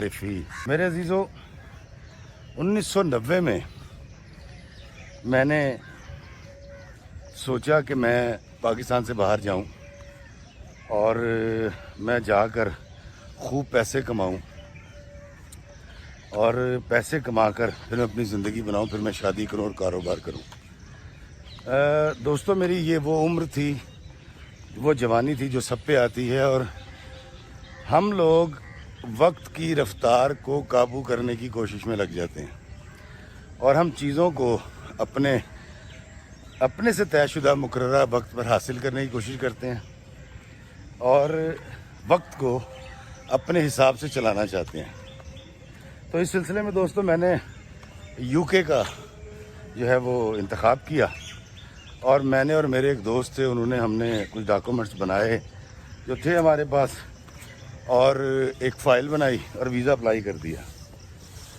मेरे अजीज़ों 1990 में मैंने सोचा कि मैं पाकिस्तान से बाहर जाऊं और मैं जाकर खूब पैसे कमाऊं और पैसे कमाकर फिर मैं अपनी ज़िंदगी बनाऊं, फिर मैं शादी करूं और कारोबार करूं। दोस्तों, मेरी ये वो उम्र थी, वो जवानी थी जो सब पे आती है और हम लोग वक्त की रफ्तार को काबू करने की कोशिश में लग जाते हैं और हम चीज़ों को अपने से तयशुदा मुकर्ररा वक्त पर हासिल करने की कोशिश करते हैं और वक्त को अपने हिसाब से चलाना चाहते हैं। तो इस सिलसिले में दोस्तों मैंने यूके का जो है वो इंतखाब किया और मैंने और मेरे एक दोस्त थे, हमने कुछ डॉक्यूमेंट्स बनाए जो थे हमारे पास और एक फ़ाइल बनाई और वीज़ा अप्लाई कर दिया।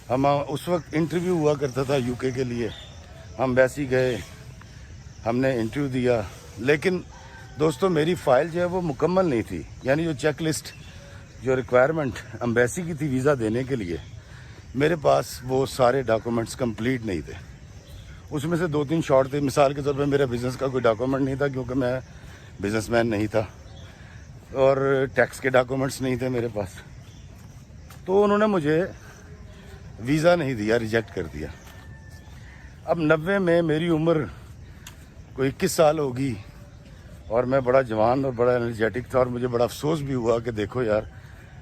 हम उस वक्त इंटरव्यू हुआ करता था यूके के लिए, हम वैसे ही गए, हमने इंटरव्यू दिया, लेकिन दोस्तों मेरी फ़ाइल जो है वो मुकम्मल नहीं थी। यानी जो चेक लिस्ट, जो रिक्वायरमेंट एम्बेसी की थी वीज़ा देने के लिए, मेरे पास वो सारे डॉक्यूमेंट्स कंप्लीट नहीं थे। उसमें से 2-3 शॉर्ट थे। मिसाल के तौर पे मेरा बिज़नेस का कोई डॉक्यूमेंट नहीं था क्योंकि मैं बिज़नेसमैन नहीं था और टैक्स के डॉक्यूमेंट्स नहीं थे मेरे पास। तो उन्होंने मुझे वीज़ा नहीं दिया, रिजेक्ट कर दिया। अब 90 में मेरी उम्र कोई 21 साल होगी और मैं बड़ा जवान और बड़ा एनर्जेटिक था और मुझे बड़ा अफसोस भी हुआ कि देखो यार,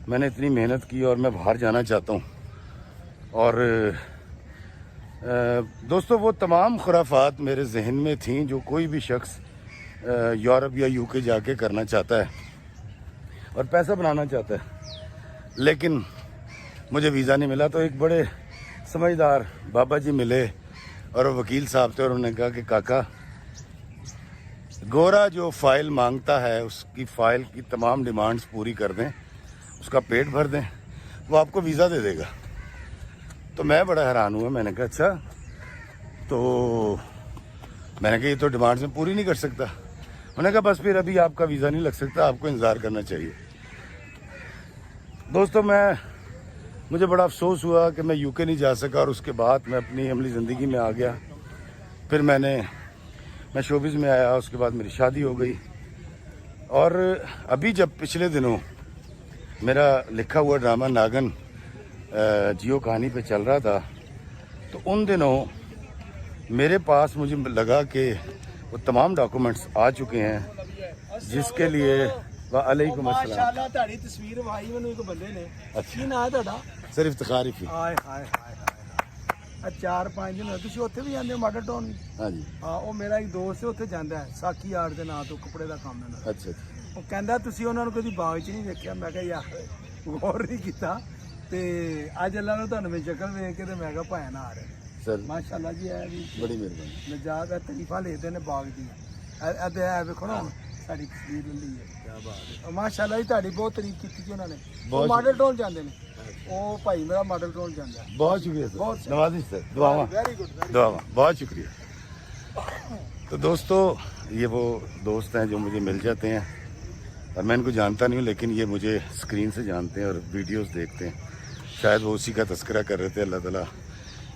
मैंने इतनी मेहनत की और मैं बाहर जाना चाहता हूँ। और दोस्तों वो तमाम खुराफात मेरे जहन में थीं जो कोई भी शख्स यूरोप या यूके जाके करना चाहता है और पैसा बनाना चाहता है, लेकिन मुझे वीज़ा नहीं मिला। तो एक बड़े समझदार बाबा जी मिले और वो वकील साहब थे और उन्होंने कहा कि काका, गोरा जो फ़ाइल मांगता है उसकी फ़ाइल की तमाम डिमांड्स पूरी कर दें, उसका पेट भर दें, वो आपको वीज़ा दे देगा। तो मैं बड़ा हैरान हुआ। मैंने कहा अच्छा, तो मैंने कहा ये तो डिमांड्स में पूरी नहीं कर सकता। उन्होंने कहा बस फिर अभी आपका वीज़ा नहीं लग सकता, आपको इंतज़ार करना चाहिए। दोस्तों मुझे बड़ा अफसोस हुआ कि मैं यूके नहीं जा सका और उसके बाद मैं अपनी अमली ज़िंदगी में आ गया। फिर मैं शोबिज़ में आया, उसके बाद मेरी शादी हो गई। और अभी जब पिछले दिनों मेरा लिखा हुआ ड्रामा नागन जियो कहानी पे चल रहा था, तो उन दिनों मेरे पास मुझे लगा कि वो तमाम डॉक्यूमेंट्स आ चुके हैं जिसके लिए वालेकुम अस्सलाम। माशाअल्लाह ਤੁਹਾਡੀ ਤਸਵੀਰ ਵਾਈ ਮੈਨੂੰ ਇੱਕ ਬੰਦੇ ਨੇ। ਕੀ ਨਾਂ ਹੈ ਤੁਹਾਡਾ? सर इफ्तिखार ही। ਹਾਏ ਹਾਏ ਹਾਏ ਆ 4-5 ਦਿਨ ਹੋਏ ਤੁਸੀਂ ਉੱਥੇ ਵੀ ਜਾਂਦੇ ਹੋ ਮਾਡਲ ਟਾਊਨ? हाँ जी। ਹਾਂ, ਉਹ ਮੇਰਾ ਇੱਕ ਦੋਸਤ ਹੈ, ਉੱਥੇ ਜਾਂਦਾ ਹੈ, ਸਾਕੀ ਆਰਟ ਦੇ ਨਾਂ ਤੋਂ ਕੱਪੜੇ ਦਾ ਕੰਮ ਹੈ। अच्छा ਉਹ ਕਹਿੰਦਾ ਤੁਸੀਂ ਉਹਨਾਂ ਨੂੰ ਕਦੀ ਬਾਗ 'ਚ ਨਹੀਂ ਦੇਖਿਆ। ਮੈਂ ਕਿਹਾ ਯਾਰ ਗੌਰ ਨਹੀਂ ਕੀਤਾ ਤੇ ਅੱਜ ਅੱਲਾ ਨੂੰ ਤੁਹਾਨੂੰ ਮੈਂ ਸ਼ਕਲ ਵੇਖ ਕੇ ਤੇ ਮੈਂ ਕਿਹਾ ਭਾਇਆ ਨਾ ਆ ਰਿਹਾ। सर ਮਾਸ਼ਾਅੱਲਾ ਜੀ, ਇਹ ਵੀ बड़ी मेहरबानी। ਨਜਾਤ ਤਰੀਫਾਂ ਲੈਦੇ ਨੇ ਬਾਗ ਦੀਆਂ। ਇਹ ਵੇਖੋ ਨਾ ਸਾਡੀ ਤਸਵੀਰ ਲਈ ਹੈ। ਕੀ ਬਾਤ ਹੈ, ਮਾਸ਼ਾਅੱਲਾ ਜੀ, ਤੁਹਾਡੀ ਬਹੁਤ ਤਾਰੀਫ ਕੀਤੀ ਜੀ ਉਹਨਾਂ ਨੇ। ਉਹ ਮਾਡਲ ਟਾਊਨ ਜਾਂਦੇ ਨੇ, ਉਹ ਭਾਈ ਮੇਰਾ ਮਾਡਲ ਟਾਊਨ ਜਾਂਦਾ। बहुत शुक्रिया सर, बहुत नवाजिश सर, दुआवा वेरी गुड। दुआवा, बहुत शुक्रिया। तो दोस्तों ये वो दोस्त हैं जो मुझे मिल जाते हैं और मैं इनको जानता नहीं हूँ, लेकिन ये मुझे स्क्रीन से जानते हैं और वीडियोस देखते हैं। शायद वो उसी का तस्करा कर रहे थे, अल्लाह ताला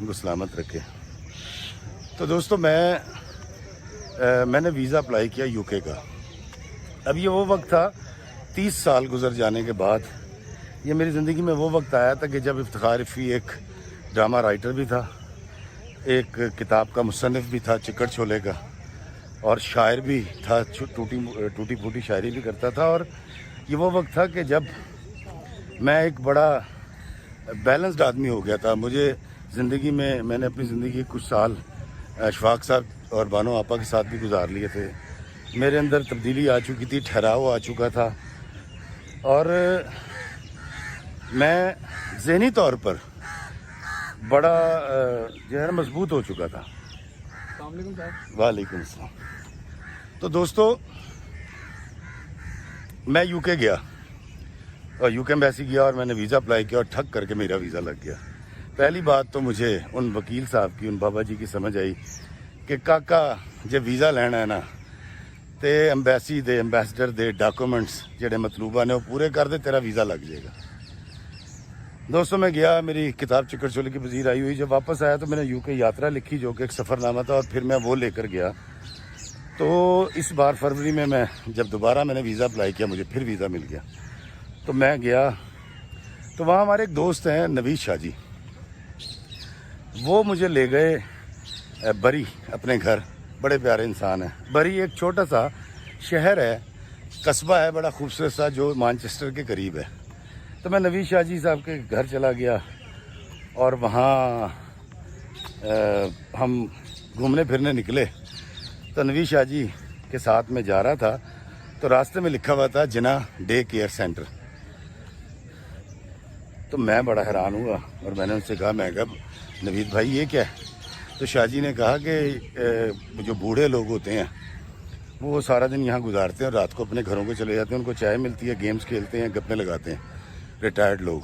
इनको सलामत रखे। तो दोस्तों मैंने वीज़ा अप्लाई किया यूके का। अब ये वो वक्त था 30 साल गुजर जाने के बाद, ये मेरी ज़िंदगी में वो वक्त आया था कि जब इफ्तिखार रफ़ी एक ड्रामा राइटर भी था, एक किताब का मुसन्निफ़ भी था चिकट छोले का, और शायर भी था, टूटी फूटी शायरी भी करता था। और ये वो वक्त था कि जब मैं एक बड़ा बैलेंस्ड आदमी हो गया था। मुझे ज़िंदगी में मैंने अपनी ज़िंदगी के कुछ साल अशफाक साहब और बानो आपा के साथ भी गुजार लिए थे। मेरे अंदर तब्दीली आ चुकी थी, ठहराव आ चुका था और मैं ज़हनी तौर पर बड़ा जो है मजबूत हो चुका था। वालेकुम अस्सलाम। तो दोस्तों मैं यूके गया और यूके एम्बेसी गया और मैंने वीज़ा अप्लाई किया और ठग करके मेरा वीज़ा लग गया। पहली बात तो मुझे उन वकील साहब की, उन बाबा जी की समझ आई कि काका जब वीज़ा लेना है ना तो एम्बेसी दे एम्बेसडर दे डॉक्यूमेंट्स जेडे मतलूबा ने वो पूरे कर दे, तेरा वीज़ा लग जाएगा। دوستوں میں گیا, میری کتاب چکر چولے کی وزیر آئی ہوئی. جب واپس آیا تو میں نے UK یاترا لکھی جو کہ ایک سفر نامہ تھا, اور پھر میں وہ لے کر گیا. تو اس بار فروری میں جب دوبارہ میں نے ویزا اپلائی کیا, مجھے پھر ویزا مل گیا. تو میں گیا تو وہاں ہمارے ایک دوست ہیں نوید شاہ جی, وہ مجھے لے گئے بری اپنے گھر. بڑے پیارے انسان ہیں. بری ایک چھوٹا سا شہر ہے, قصبہ ہے بڑا خوبصورت سا, جو مانچسٹر کے قریب ہے. تو میں نوید شاہ جی صاحب کے گھر چلا گیا, اور وہاں ہم گھومنے پھرنے نکلے. تو نوید شاہ جی کے ساتھ میں جا رہا تھا, تو راستے میں لکھا ہوا تھا جناح ڈے کیئر سینٹر. تو میں بڑا حیران ہوا, اور میں نے ان سے کہا, میں کہا نوید بھائی یہ کیا ہے؟ تو شاہ جی نے کہا کہ جو بوڑھے لوگ ہوتے ہیں وہ سارا دن یہاں گزارتے ہیں, اور رات کو اپنے گھروں کو چلے جاتے ہیں. ان کو چائے ملتی ہے, گیمز کھیلتے ہیں, گپیں لگاتے ہیں, ریٹائرڈ لوگ.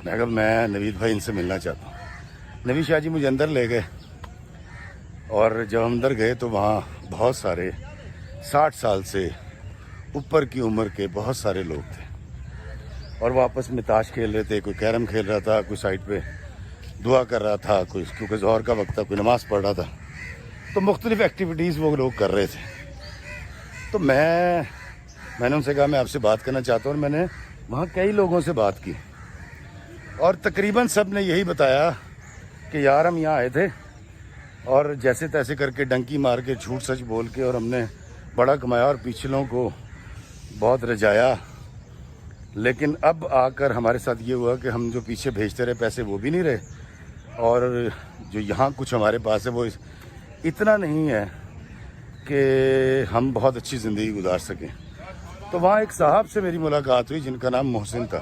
میں کہا میں نوید بھائی ان سے ملنا چاہتا ہوں. نوید شاہ جی مجھے اندر لے گئے, اور جب ہم اندر گئے تو وہاں بہت سارے 60 سال سے اوپر کی عمر کے بہت سارے لوگ تھے, اور وہ آپس میں تاش کھیل رہے تھے. کوئی کیرم کھیل رہا تھا, کوئی سائڈ پہ دعا کر رہا تھا, کوئی کیونکہ ظہر کا وقت تھا, کوئی نماز پڑھ رہا تھا. تو مختلف ایکٹیویٹیز وہ لوگ کر رہے تھے. تو میں نے ان سے کہا میں آپ سے بات کرنا چاہتا ہوں, اور میں نے وہاں کئی لوگوں سے بات کی, اور تقریباً سب نے یہی بتایا کہ یار ہم یہاں آئے تھے, اور جیسے تیسے کر کے ڈنکی مار کے جھوٹ سچ بول کے, اور ہم نے بڑا کمایا اور پچھلوں کو بہت رجایا. لیکن اب آ کر ہمارے ساتھ یہ ہوا کہ ہم جو پیچھے بھیجتے رہے پیسے وہ بھی نہیں رہے, اور جو یہاں کچھ ہمارے پاس ہے وہ اتنا نہیں ہے کہ ہم بہت اچھی زندگی گزار سکیں. تو وہاں ایک صاحب سے میری ملاقات ہوئی جن کا نام محسن تھا.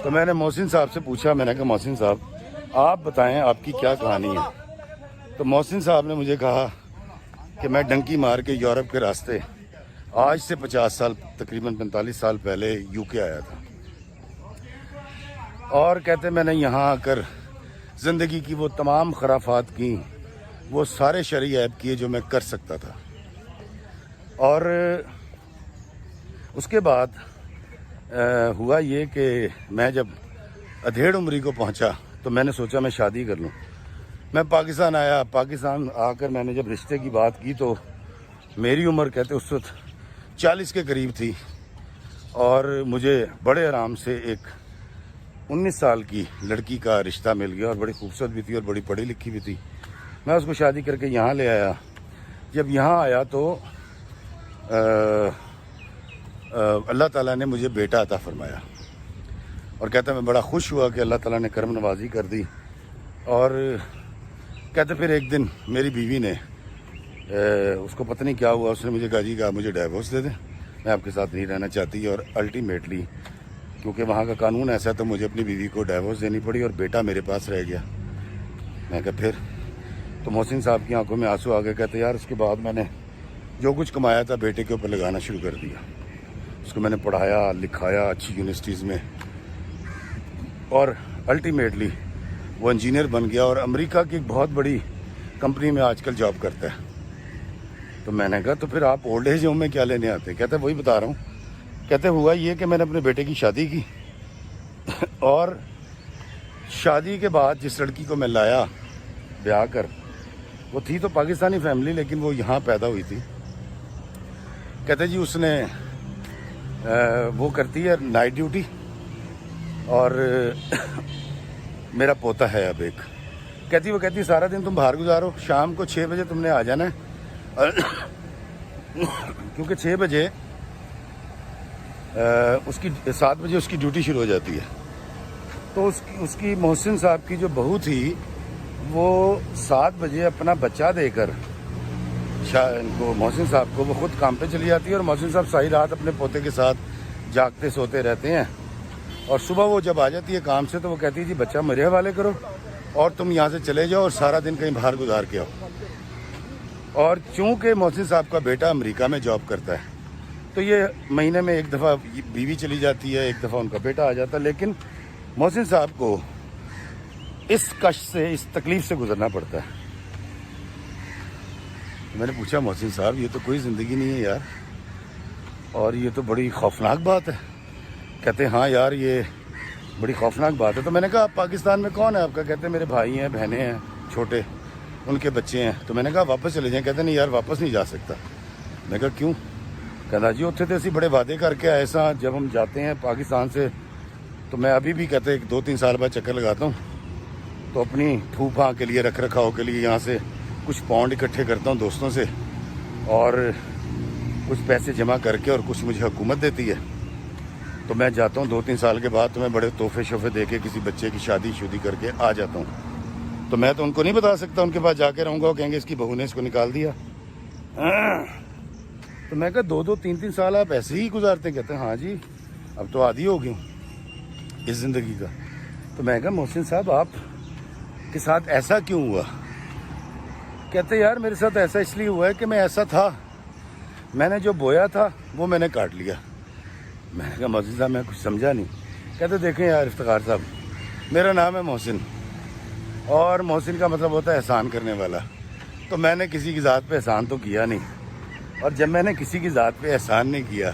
تو میں نے محسن صاحب سے پوچھا, میں نے کہا محسن صاحب آپ بتائیں آپ کی کیا کہانی ہے. تو محسن صاحب نے مجھے کہا کہ میں ڈنکی مار کے یورپ کے راستے آج سے 50 سال تقریباً 45 سال پہلے UK آیا تھا, اور کہتے میں نے یہاں آ کر زندگی کی وہ تمام خرافات کی, وہ سارے شرعی عیب کیے جو میں کر سکتا تھا. اور اس کے بعد ہوا یہ کہ میں جب ادھیڑ عمری کو پہنچا تو میں نے سوچا میں شادی کر لوں. میں پاکستان آیا, پاکستان آ کر میں نے جب رشتے کی بات کی تو میری عمر کہتے اس وقت 40 کے قریب تھی, اور مجھے بڑے آرام سے ایک 19 سال کی لڑکی کا رشتہ مل گیا, اور بڑی خوبصورت بھی تھی اور بڑی پڑھی لکھی بھی تھی. میں اس کو شادی کر کے یہاں لے آیا. جب یہاں آیا تو اللہ تعالیٰ نے مجھے بیٹا عطا فرمایا, اور کہتا میں بڑا خوش ہوا کہ اللہ تعالیٰ نے کرم نوازی کر دی. اور کہتے پھر ایک دن میری بیوی نے اس کو پتہ نہیں کیا ہوا, اس نے مجھے کہا جی کہ آپ مجھے ڈائیورس دے دیں, میں آپ کے ساتھ نہیں رہنا چاہتی. اور الٹیمیٹلی کیونکہ وہاں کا قانون ایسا تو مجھے اپنی بیوی کو ڈائیورس دینی پڑی, اور بیٹا میرے پاس رہ گیا. میں کہا پھر, تو محسن صاحب کی آنکھوں میں آنسو آ گئے. کہتے یار اس کے بعد میں نے جو کچھ کمایا تھا بیٹے کے اوپر لگانا شروع کر دیا. اس کو میں نے پڑھایا لکھایا اچھی یونیورسٹیز میں, اور الٹیمیٹلی وہ انجینئر بن گیا, اور امریکہ کی ایک بہت بڑی کمپنی میں آج کل جاب کرتا ہے. تو میں نے کہا تو پھر آپ اولڈ ایج ہوم میں کیا لینے آتے ہیں؟ کہتے وہی بتا رہا ہوں. کہتے ہوا یہ کہ میں نے اپنے بیٹے کی شادی کی, اور شادی کے بعد جس لڑکی کو میں لایا بیاہ کر, وہ تھی تو پاکستانی فیملی لیکن وہ یہاں پیدا ہوئی تھی. کہتے جی اس نے وہ کرتی ہے نائٹ ڈیوٹی, اور میرا پوتا ہے اب ایک. وہ کہتی سارا دن تم باہر گزارو, شام کو 6 بجے تم نے آ جانا ہے, کیونکہ 6 بجے اس کی 7 بجے اس کی ڈیوٹی شروع ہو جاتی ہے. تو اس کی محسن صاحب کی جو بہو تھی وہ 7 بجے اپنا بچہ دے کر محسن صاحب کو وہ خود کام پہ چلی جاتی ہے, اور محسن صاحب ساری رات اپنے پوتے کے ساتھ جاگتے سوتے رہتے ہیں. اور صبح وہ جب آ جاتی ہے کام سے تو وہ کہتی ہے جی بچہ میرے حوالے کرو, اور تم یہاں سے چلے جاؤ اور سارا دن کہیں باہر گزار کے آؤ. اور چونکہ محسن صاحب کا بیٹا امریکہ میں جاب کرتا ہے تو یہ مہینے میں ایک دفعہ بیوی چلی جاتی ہے, ایک دفعہ ان کا بیٹا آ جاتا ہے. لیکن محسن صاحب کو اس کشٹ سے, اس تکلیف سے گزرنا پڑتا ہے. میں نے پوچھا محسن صاحب یہ تو کوئی زندگی نہیں ہے یار, اور یہ تو بڑی خوفناک بات ہے. کہتے ہاں یار یہ बड़ी खौफनाक बात है। तो मैंने कहा आप पाकिस्तान में कौन है आपका? कहते हैं मेरे भाई हैं, बहनें हैं, छोटे, उनके बच्चे हैं। तो मैंने कहा वापस चले जाएं। कहते नहीं यार वापस नहीं जा सकता। मैं कहा क्यों? कहना जी उत्थे तो असी बड़े वादे करके आए सा, जब हम जाते हैं पाकिस्तान से तो मैं अभी भी कहते 2-3 साल बाद चक्कर लगाता हूँ, तो अपनी फूफा के लिए, रख रखाव के लिए यहाँ से कुछ पाउंड इकट्ठे करता हूँ दोस्तों से, और कुछ पैसे जमा करके और कुछ मुझे हुकूमत देती है। तो मैं जाता हूँ 2-3 साल के बाद, तो मैं बड़े तोहफे शोफे दे के किसी बच्चे की शादी शुदी करके आ जाता हूँ। तो मैं तो उनको नहीं बता सकता, उनके पास जाके रहूँगा, वो कहेंगे इसकी बहू ने इसको निकाल दिया। तो मैं कहा 2-2, 3-3 साल आप ऐसे ही गुजारते? कहते हैं हाँ जी अब तो आदी हो गई हूँ इस ज़िंदगी का। तो मैं कहा मोहसिन साहब आप के साथ ऐसा क्यों हुआ? कहते यार मेरे साथ ऐसा इसलिए हुआ है कि मैं ऐसा था, मैंने जो बोया था वो मैंने काट लिया। मैंने कहा मोहसिन साहब मैं कुछ समझा नहीं। कहते देखें यार इफ्तिखार साहब, मेरा नाम है मोहसिन, और मोहसिन का मतलब होता है एहसान करने वाला। तो मैंने किसी की ज़ात पे एहसान तो किया नहीं, और जब मैंने किसी की ज़ात पे एहसान नहीं किया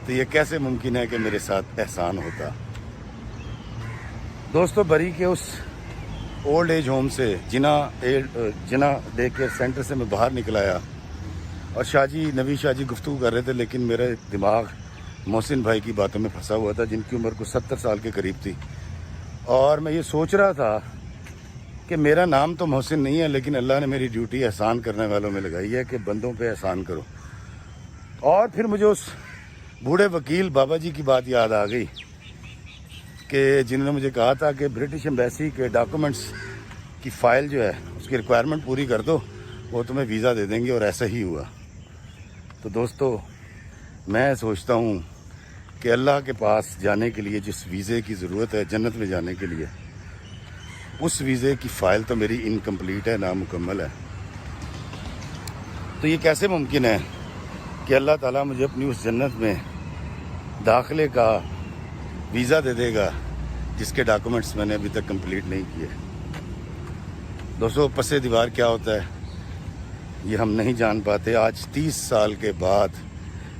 तो ये कैसे मुमकिन है कि मेरे साथ एहसान होता। दोस्तों बरी के उस ओल्ड एज होम से, जिना डे केयर सेंटर से मैं बाहर निकल आया, और शाहजी नबी शाहजी गुफ्तगू कर रहे थे, लेकिन मेरा दिमाग मोहसिन भाई की बातों में फंसा हुआ था, जिनकी उम्र को 70 साल के करीब थी। और मैं ये सोच रहा था कि मेरा नाम तो मोहसिन नहीं है, लेकिन अल्लाह ने मेरी ड्यूटी एहसान करने वालों में लगाई है कि बंदों पे एहसान करो। और फिर मुझे उस बूढ़े वकील बाबा जी की बात याद आ गई कि जिन्होंने मुझे कहा था कि ब्रिटिश एम्बेसी के डॉक्यूमेंट्स की फ़ाइल जो है उसकी रिक्वायरमेंट पूरी कर दो, वो तुम्हें वीज़ा दे देंगे, और ऐसा ही हुआ। तो दोस्तों मैं सोचता हूँ कि अल्लाह के पास जाने के लिए जिस वीज़े की ज़रूरत है जन्नत में जाने के लिए, उस वीज़े की फ़ाइल तो मेरी इनकम्प्लीट है, नामुकम्मल है। तो ये कैसे मुमकिन है कि अल्लाह ताला मुझे अपनी उस जन्नत में दाखिले का वीज़ा दे देगा जिसके डॉक्यूमेंट्स मैंने अभी तक कंप्लीट नहीं किए। दोस्तों पसे दीवार क्या होता है ये हम नहीं जान पाते। आज 30 साल के बाद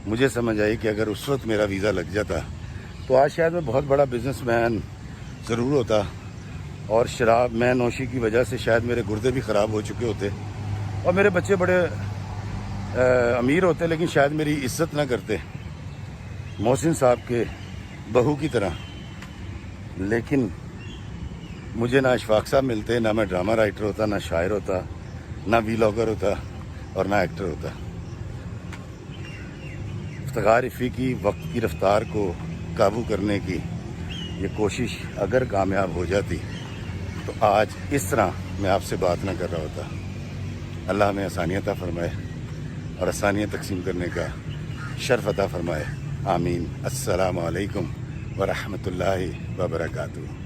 मुझे समझ आई कि अगर उस वक्त मेरा वीज़ा लग जाता तो आज शायद मैं बहुत बड़ा बिजनेसमैन ज़रूर होता, और शराब मैं नोशी की वजह से शायद मेरे गुर्दे भी ख़राब हो चुके होते, और मेरे बच्चे बड़े अमीर होते, लेकिन शायद मेरी इज्जत ना करते मोहसिन साहब के बहू की तरह। लेकिन मुझे ना इशफाक साहब मिलते, ना मैं ड्रामा राइटर होता, ना शायर होता, ना व्लॉगर होता, और ना एक्टर होता। इफ्तिखार रिफ़ी की वक्त की रफ्तार को काबू करने की ये कोशिश अगर कामयाब हो जाती तो आज इस तरह मैं आपसे बात ना कर रहा होता। अल्लाह हमें आसानियत अता फरमाए और आसानियत तकसीम करने का शर्फ अता फरमाए। आमीन। अस्सलामु अलैकुम व रहमतुल्लाहि व बरकातुहू।